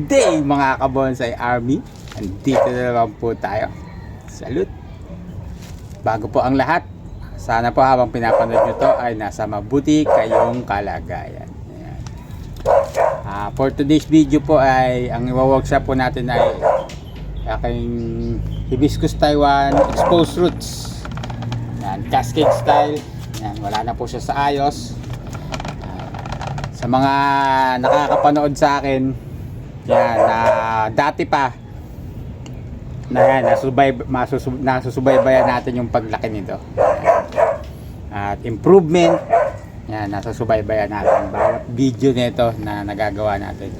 Good day mga kabonsai army. Andito na naman po tayo. Salute. Bago po ang lahat, sana po habang pinapanood nyo to ay nasa mabuti kayong kalagayan. For today's video po ay ang iwa-workshop po natin ay aking hibiscus Taiwan exposed roots. Yan, cascade style. Yan, wala na po siya sa ayos. Sa mga nakakapanood sa akin, yan, dati pa na yan, nasusubaybayan natin yung paglaki nito. Yan. At improvement, yan, nasusubaybayan natin bawat video nito na nagagawa natin.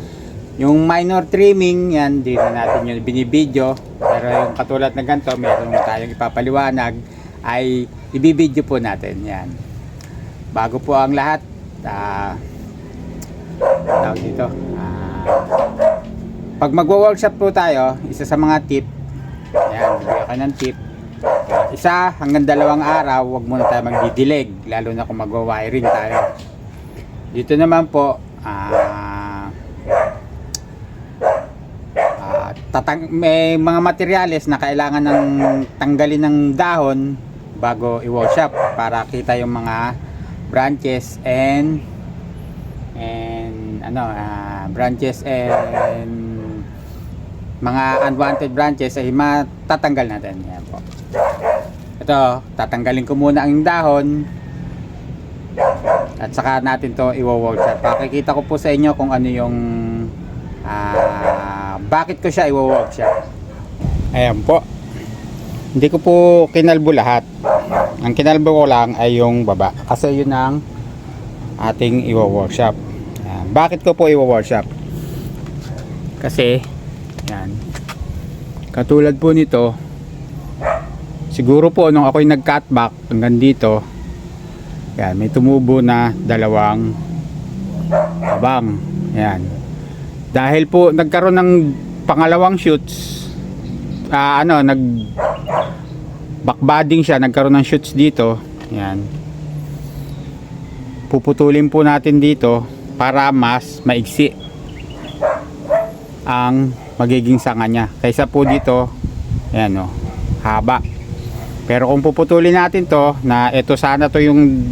Yung minor trimming, yan, di na natin yung binibidyo. Pero yung katulad na ganito, meron tayong ipapaliwanag, ay ibibidyo po natin. Yan. Bago po ang lahat, tawag dito, pag magwo-workshop po tayo, isa sa mga tip, ayan, bigyan ka ng tip, 1 hanggang 2 araw, huwag muna tayo magdidilig, lalo na kung magwa-wiring tayo. Dito naman po, may mga materyales na kailangan ng tanggalin ng dahon bago i-workshop para kita yung mga branches and branches and mga unwanted branches ay matatanggal natin. Yan po. Ito, tatanggalin ko muna ang dahon at saka natin to i-workshop. Pakikita ko po sa inyo kung ano yung bakit ko siya i-workshop. Ayan po. Hindi ko po kinalbo lahat. Ang kinalbo ko lang ay yung baba kasi yun ang ating i-workshop. Bakit ko po i-workshop? Kasi yan, katulad po nito, siguro po nung ako'y nag-cutback hanggang dito, yan, may tumubo na 2 abang. Yan. Dahil po nagkaroon ng pangalawang shoots, backbudding siya, nagkaroon ng shoots dito. Yan. Puputulin po natin dito para mas maigsi ang magiging sanga niya kaysa po dito, ayan o, haba. Pero kung puputulin natin to, na ito sana to yung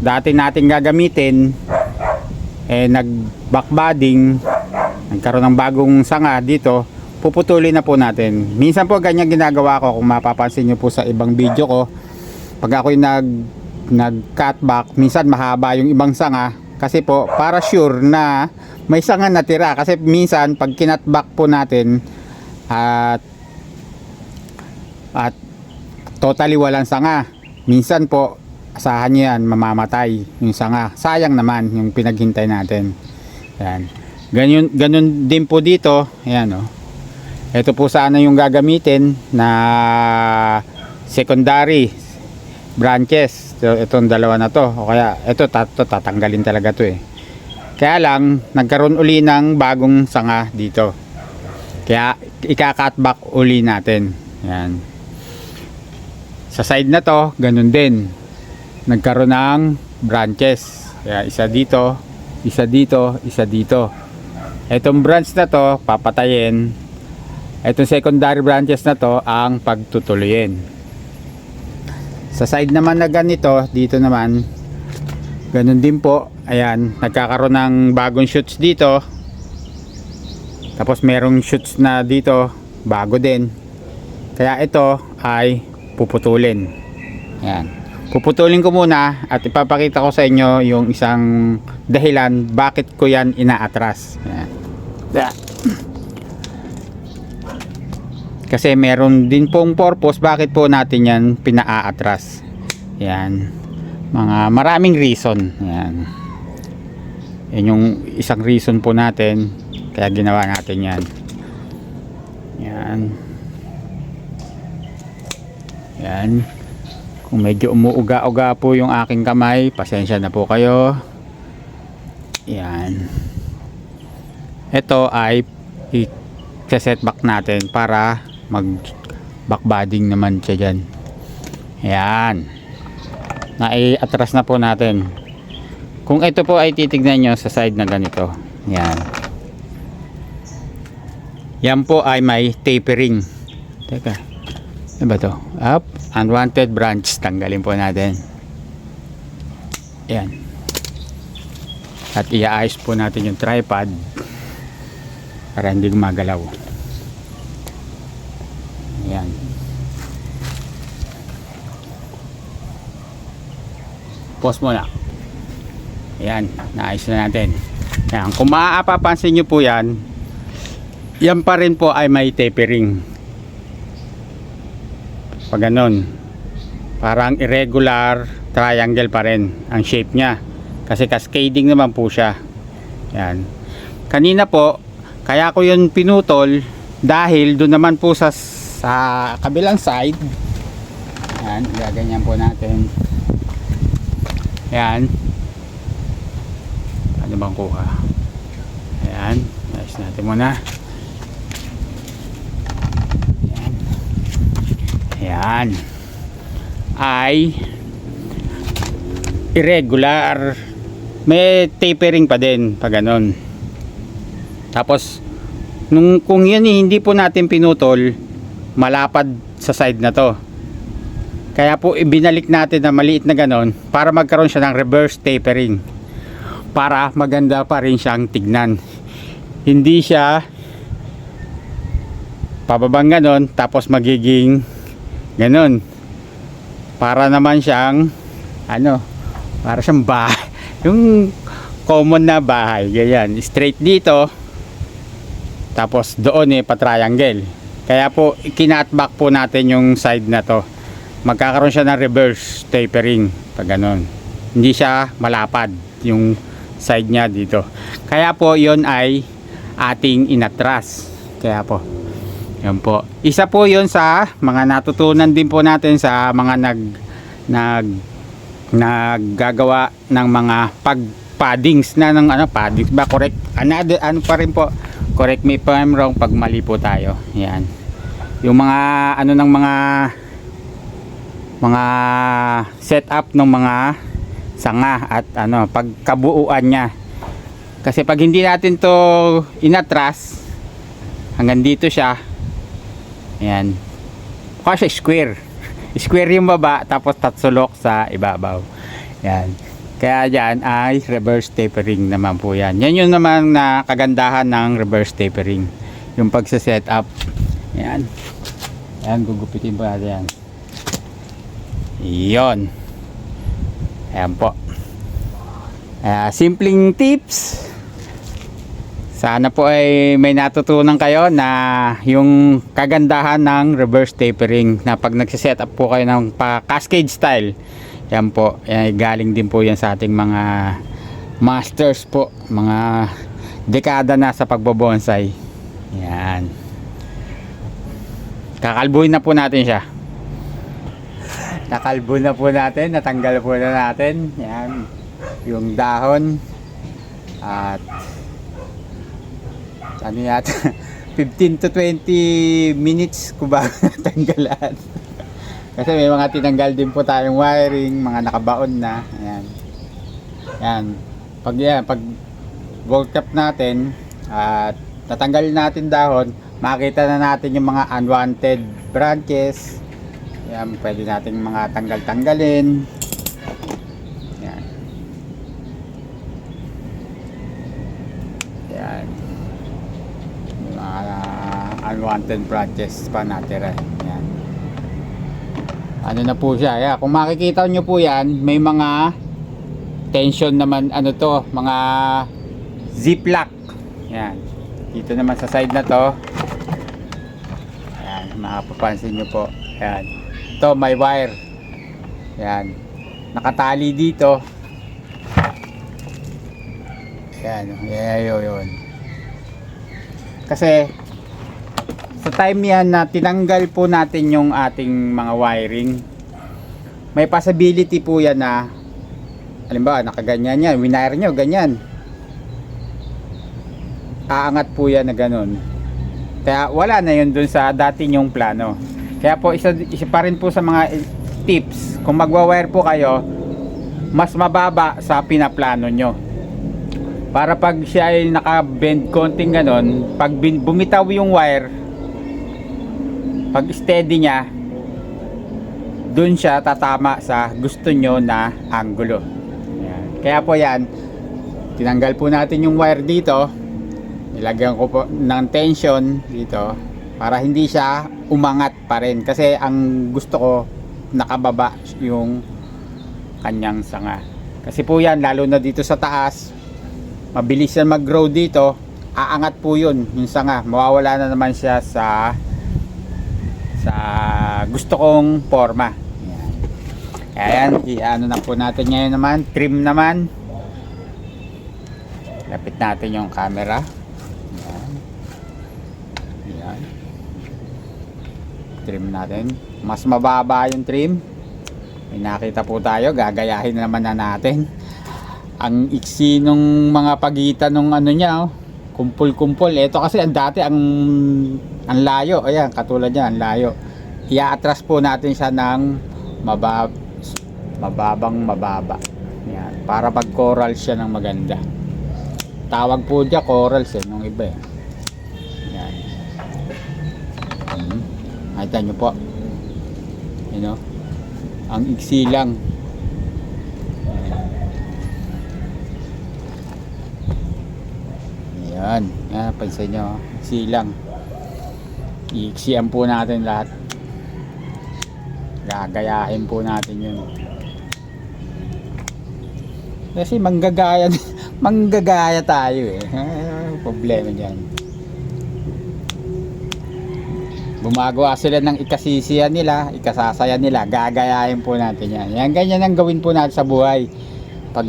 dati natin gagamitin, nag backbudding, nagkaroon ng bagong sanga dito, puputulin na po natin. Minsan po ganyan ginagawa ko, kung mapapansin nyo po sa ibang video ko, pag ako'y nag cutback, minsan mahaba yung ibang sanga kasi po para sure na may sanga natira, kasi minsan pag kinatback po natin at totally walang sanga, minsan po asahan nyo yan, mamamatay yung sanga, sayang naman yung pinaghintay natin. Yan. Ganun din po dito. Ayan, oh. Ito po sana yung gagamitin na secondary branches. So, itong 2 na to, o kaya ito tatanggalin talaga to Kaya lang nagkaroon uli ng bagong sanga dito, kaya ika-cutback uli natin. Yan. Sa side na to, ganun din, nagkaroon ng branches, kaya isa dito, isa dito, isa dito. Itong branch na to papatayin, itong secondary branches na to ang pagtutuloyin. Sa side naman na ganito, dito naman ganun din po. Ayan, nagkakaroon ng bagong shoots dito, tapos merong shoots na dito bago din, kaya ito ay puputulin. Ayan, puputulin ko muna at ipapakita ko sa inyo yung isang dahilan bakit ko yan inaatras. Ayan. Kasi meron din pong purpose bakit po natin yan pinaaatras. Yan, maraming reason. Yan yung isang reason po natin kaya ginawa natin yan. Yan, kung medyo umuuga-uga po yung aking kamay, pasensya na po kayo. Yan, ito ay i-setback natin para mag backbudding naman siya dyan. Yan, nai-atras na po natin. Kung ito po ay titignan nyo sa side na ganito, yan, Yan po ay may tapering. Teka, ano ba to? Up, unwanted branch. Tanggalin po natin. Yan. At iaayos po natin yung tripod para hindi gumagalaw. Yan. Pause muna. Yan, naayos na natin. Yan, kung maapapansin nyo po yan, yan pa rin po ay may tapering. Pag ganon, parang irregular triangle pa rin ang shape nya. Kasi cascading naman po siya. Yan. Kanina po, kaya ko yun pinutol dahil doon naman po sa kabilang side. Yan, gaganyan po natin. Yan. Ano bang kuha? Ayan, ayos natin muna. Ayan. Ayan. Ay irregular. May tapering pa din pag ganon. Tapos kung yun hindi po natin pinutol, malapad sa side na to. Kaya po ibinalik natin na maliit na ganon para magkaroon siya ng reverse tapering. Para maganda pa rin siyang tignan. Hindi siya pababang ganon tapos magiging ganon. Para naman siyang para siyang bahay. Yung common na bahay, ganyan. Straight dito. Tapos doon pa-triangle. Kaya po kinatback po natin yung side na to. Magkakaroon siya ng reverse tapering pag ganon. Hindi siya malapad yung side niya dito. Kaya po yon ay ating inatras. Kaya po yan po. Isa po yon sa mga natutunan din po natin sa mga naggagawa ng mga paddings na ng paddings ba, correct? Pa rin po, correct me if I'm wrong pag mali po tayo. Yan. Yung mga ng mga setup ng mga sanga at pagkabuuan niya. Kasi pag hindi natin to inatras hanggang dito siya, ayan, kasi square yung baba tapos tatsulok sa ibabaw. Yan. Kaya dyan ay reverse tapering naman po yan. Yan yung naman na kagandahan ng reverse tapering. Yung pagsa-set up. Yan. Yan, gugupitin po natin yan. Yon. Ayan po. Simpleng tips. Sana po ay may natutunan kayo na yung kagandahan ng reverse tapering na pag nagsiset up po kayo ng cascade style. Yan po, galing din po yan sa ating mga masters po, mga dekada na sa pagbobonsai. Yan. Kakalbuhin na po natin siya. Nakalbo na po natin, natanggal po na natin. Yan, yung dahon. At yata 15 to 20 minutes ko ba natanggalan. Kasi may mga tinanggal din po tayong wiring, mga nakabaon na. Ayan. Yan. Pag bolt cap natin at tatanggalin natin dahon, makita na natin yung mga unwanted branches. Yan, pwede natin mga tanggalin. Yan. Yan. Yung mga unwanted branches pa natira. Yan. Na po siya. Yeah. Kung makikita nyo po yan, may mga tension naman, mga ziplock. Yan. Dito naman sa side na to. Yan, mapapansin nyo po. Yan. Ito, may wire. Yan. Nakatali dito. Yan. Yun. Kasi sa time yan na tinanggal po natin yung ating mga wiring, may possibility po yan na halimbawa nakaganyan yan, winire nyo ganyan, aangat po yan na ganun. Kaya wala na yun dun sa dati nyong plano. Kaya po isa pa rin po sa mga tips, kung magwa-wire po kayo, mas mababa sa pinaplano nyo. Para pag siya ay naka-bend konting ganon, pag bumitaw yung wire, pag steady niya, dun siya tatama sa gusto nyo na angulo. Ayan. Kaya po yan, tinanggal po natin yung wire dito, nilagyan ko po ng tension dito para hindi siya umangat pa rin, kasi ang gusto ko nakababa yung kanyang sanga. Kasi po yan, lalo na dito sa taas, mabilis yan mag-grow dito, aangat po yun yung sanga, mawawala na naman siya sa gusto kong forma. Ayan, i-ano na po natin ngayon naman, trim naman. Lapit natin yung camera. Ayan. Ayan. Trim natin. Mas mababa yung trim. May nakita po tayo, gagayahin naman na natin. Ang iksi nung mga pagitan nung ano niya, oh. Kumpul-kumpul. Ito kasi ang dati ang layo. Ayan, katulad niya, ang layo. I-atras po natin siya ng mababang mababa. Yan, para pag coral siya ng maganda. Tawag po dyan corals nung iba eh. Yan. Nakita nyo po, you know, ang iksi lang. Yan, yan, pansin nyo, iksi lang. Iiksian po natin lahat, gagayahin po natin yun. Kasi manggagaya manggagaya tayo eh. Problema dyan. Gumagawa sila ng ikasisiyan nila, ikasasaya nila, gagayahin po natin yan. Yan, ganyan ang gawin po natin sa buhay. Pag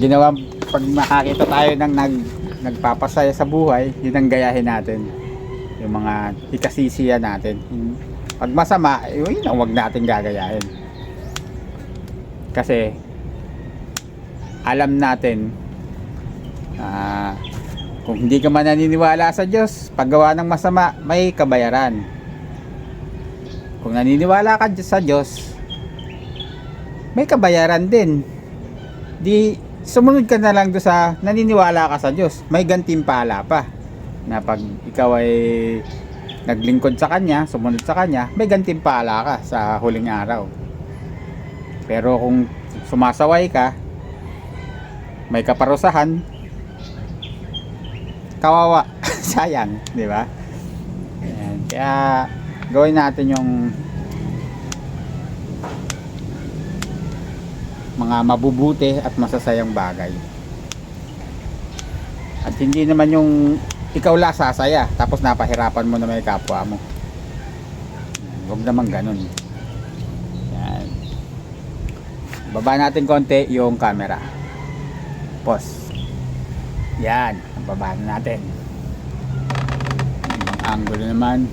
makakita tayo ng nagpapasaya sa buhay, yun ang gayahin natin. Yung mga ikasisiyan natin. Pag masama, yun ang wag natin gagayahin. Kasi alam natin, kung hindi ka man naniniwala sa Diyos, paggawa ng masama, may kabayaran. Kung naniniwala ka sa Diyos, may kabayaran din. Di sumunod ka na lang do sa naniniwala ka sa Diyos, may gantimpala pa. Na pag ikaw ay naglingkod sa Kanya, sumunod sa Kanya, may gantimpala ka sa huling araw. Pero kung sumasaway ka, may kaparusahan, kawawa. Sayang, di ba? Ayan. Kaya gawin natin yung mga mabubuti at masasayang bagay. At hindi naman yung ikaw lang sasaya tapos napahirapan mo na may kapwa mo. Huwag naman ganun. Ayan. Baba natin konti yung camera. Pause. Yan, baba natin. Ang angulo naman,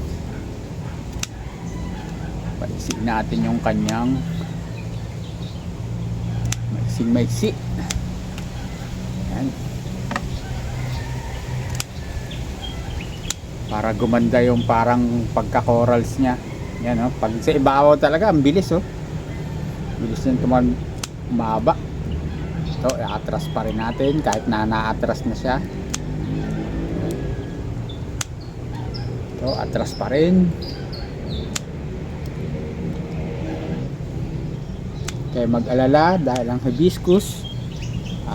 paisig natin yung kanyang maiksi. Yan. Para gumanda yung parang pagka-corals niya. Yan, oh. Pag sa ibabaw talaga, ang bilis, oh. Bilis niyang umaba. Ito, i-atras pa rin natin kahit na-atras na siya. Ito, atras pa rin. Kaya mag-alala dahil ang hibiscus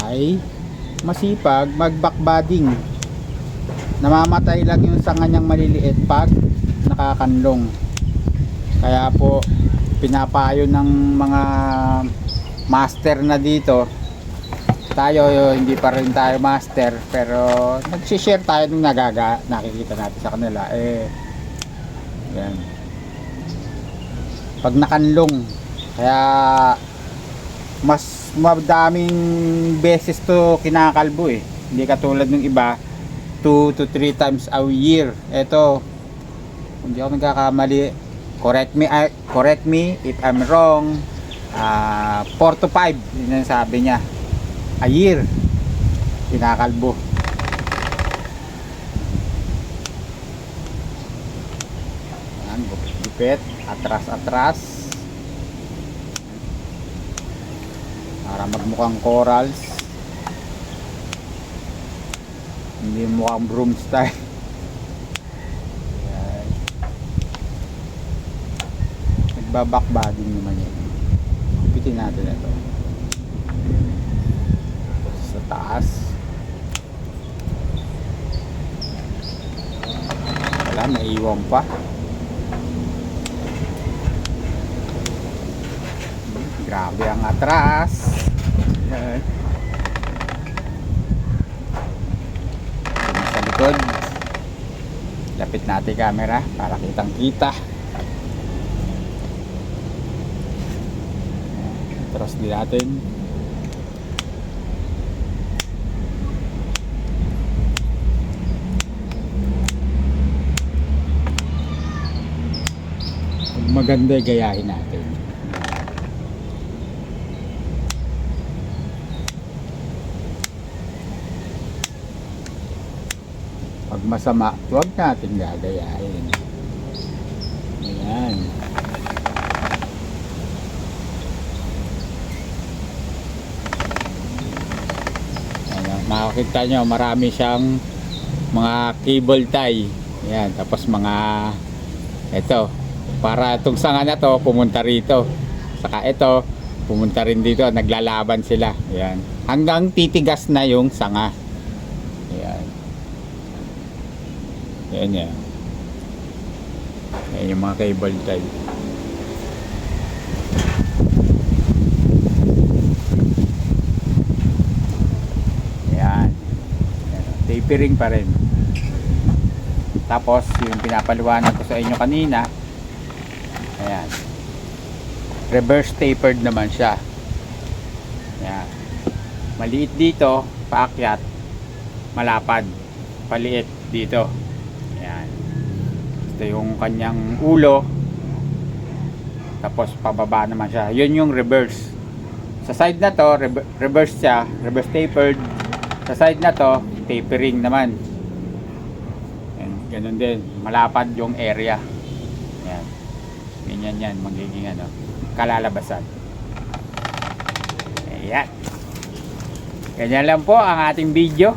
ay masipag mag-backbudding. Namamatay lang yung sanga niyang maliliit pag nakakanlong. Kaya po pinapayo ng mga master na dito, tayo hindi pa rin tayo master, pero nag-share tayo nung nakikita natin sa kanila yan, pag nakanlong, kaya mas madaming beses to kinakalbo hindi katulad ng iba 2 to 3 times a year. Ito, hindi ako nagkakamali, correct me if I'm wrong, 4 to 5 yun ang sabi niya a year kinakalbo. Yan, gupit, atras para magmukhang corals. Hindi mukhang broom style. Yan. Nagbabakbading naman yan. Kupitin natin ito. Sa taas. Wala, naiwan pa. Grabe ang atras. Yan. Sa likod. Lapit natin camera para kitang kita. Atras din natin. Pag maganda, gayahin natin. Pag masama, huwag natin gagayahin. Ayan. Ayan, makikita nyo, marami siyang mga cable tie. Ayan, tapos mga ito, para itong sanga na to pumunta rito. Saka ito, pumunta rin dito, naglalaban sila. Ayan. Hanggang titigas na yung sanga. Ayan. Ayan yan. Ayan yung mga cable tie. Ayan. Ayan. Tapering pa rin. Tapos yung pinapaliwanag ko sa inyo kanina, ayan, reverse tapered naman siya. Ayan. Maliit dito, paakyat, malapad, paliit dito. Ayan. Ito yung kanyang ulo. Tapos pababa naman siya. Yun yung reverse. Sa side na to, reverse siya, reverse tapered. Sa side na to, tapering naman. Ayan, ganun din, malapad yung area. Ayan. Ganyan yan, magiging ano, kalalabasan. Ayan. Ganyan lang po ang ating video.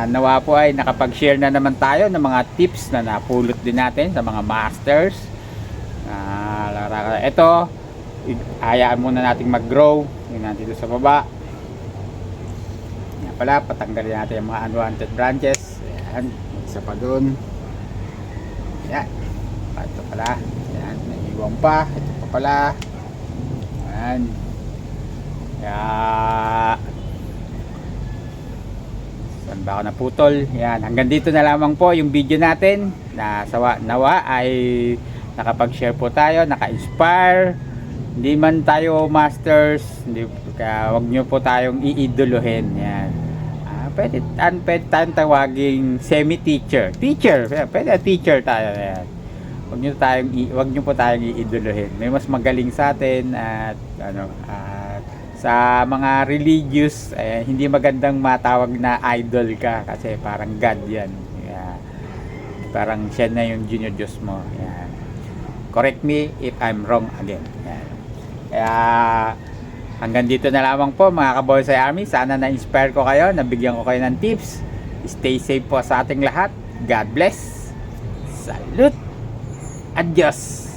Nawa po ay nakapag-share na naman tayo ng mga tips na napulot din natin sa mga masters. Ito, hayaan muna natin mag-grow. Yun natin dito sa baba. Yan pala, patanggalin natin yung mga unwanted branches. Ayan, isa pa dun. Ayan, ito pala. Ayan, naiiwan pa. Ito pa pala. Ayan. Ayan. Saan ba ako naputol? Yan, hanggang dito na lamang po yung video natin. Nawa ay nakapag-share po tayo, naka-inspire. Hindi man tayo masters, wag nyo po tayong iidolohin. Yan. Pwede tayong tawaging semi-teacher. Pwede teacher tayo. Yan. Wag nyo po tayong iidolohin. May mas magaling sa atin at ano, sa mga religious, hindi magandang matawag na idol ka kasi parang God yan. Yeah. Parang siya na yung junior Diyos mo. Yeah. Correct me if I'm wrong again. Yeah. Kaya hanggang dito na lamang po mga Kabonsai Army. Sana na-inspire ko kayo, nabigyan ko kayo ng tips. Stay safe po sa ating lahat. God bless. Salute. Adios.